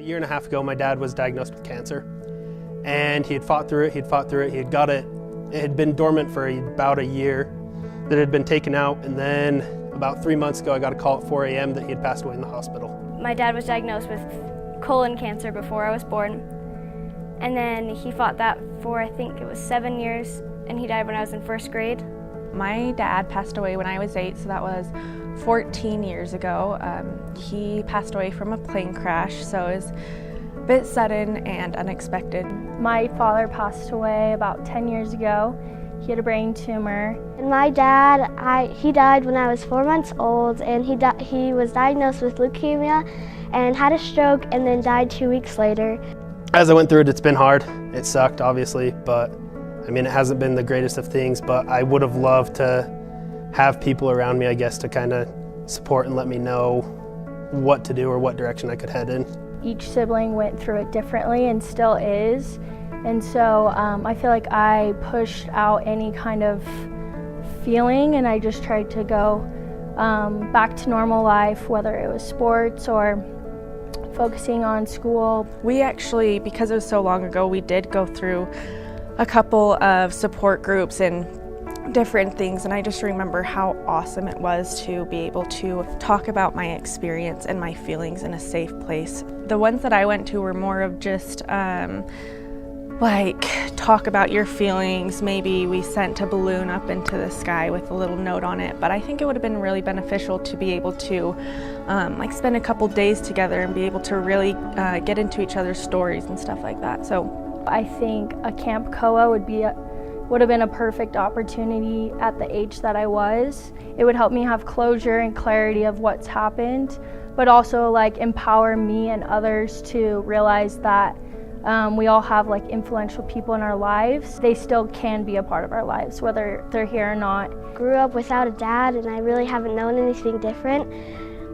year and a half ago, my dad was diagnosed with cancer, and he had fought through it, he had got it. It had been dormant for about a year, that it had been taken out, and then about 3 months ago I got a call at 4 a.m. that he had passed away in the hospital. My dad was diagnosed with colon cancer before I was born, and then he fought that for, I think it was 7 years, and he died when I was in first grade. My dad passed away when I was 8, so that was 14 years ago. He passed away from a plane crash, so it was a bit sudden and unexpected. My father passed away about 10 years ago. He had a brain tumor. And my dad, he died when I was 4 months old, and he was diagnosed with leukemia and had a stroke and then died 2 weeks later. As I went through it, it's been hard. It sucked, obviously, but I mean, it hasn't been the greatest of things, but I would have loved to have people around me, I guess, to kind of support and let me know what to do or what direction I could head in. Each sibling went through it differently and still is. And so I feel like I pushed out any kind of feeling, and I just tried to go back to normal life, whether it was sports or focusing on school. We actually, because it was so long ago, we did go through a couple of support groups and different things, and I just remember how awesome it was to be able to talk about my experience and my feelings in a safe place. The ones that I went to were more of just like talk about your feelings. Maybe we sent a balloon up into the sky with a little note on it, but I think it would have been really beneficial to be able to like spend a couple days together and be able to really get into each other's stories and stuff like that. So I think a Camp Koah would have been a perfect opportunity at the age that I was. It would help me have closure and clarity of what's happened, but also like empower me and others to realize that we all have like influential people in our lives. They still can be a part of our lives, whether they're here or not. Grew up without a dad, and I really haven't known anything different.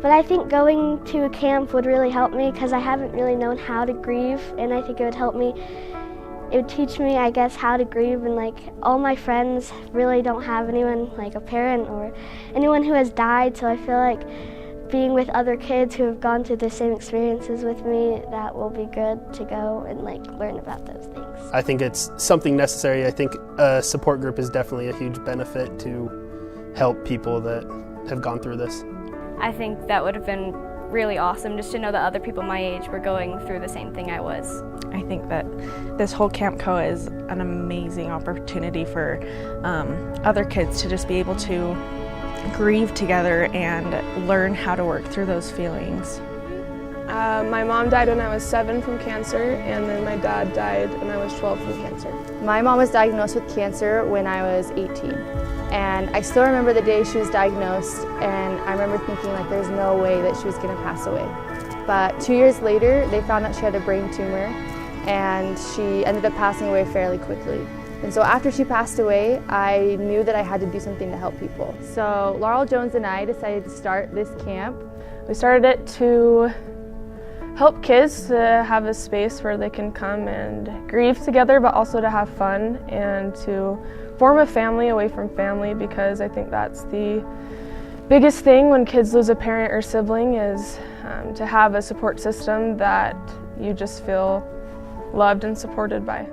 But I think going to a camp would really help me because I haven't really known how to grieve, and I think it would help me. It would teach me, I guess, how to grieve, and like all my friends really don't have anyone like a parent or anyone who has died, so I feel like being with other kids who have gone through the same experiences with me, that will be good to go and like learn about those things. I think it's something necessary. I think a support group is definitely a huge benefit to help people that have gone through this. I think that would have been really awesome just to know that other people my age were going through the same thing I was. I think that this whole Camp Koah is an amazing opportunity for other kids to just be able to grieve together and learn how to work through those feelings. My mom died when I was 7 from cancer, and then my dad died when I was 12 from cancer. My mom was diagnosed with cancer when I was 18. And I still remember the day she was diagnosed, and I remember thinking like there's no way that she was going to pass away. But 2 years later, they found out she had a brain tumor, and she ended up passing away fairly quickly. And so after she passed away, I knew that I had to do something to help people. So Laurel Jones and I decided to start this camp. We started it to help kids to have a space where they can come and grieve together, but also to have fun and to form a family away from family, because I think that's the biggest thing when kids lose a parent or sibling is to have a support system that you just feel loved and supported by.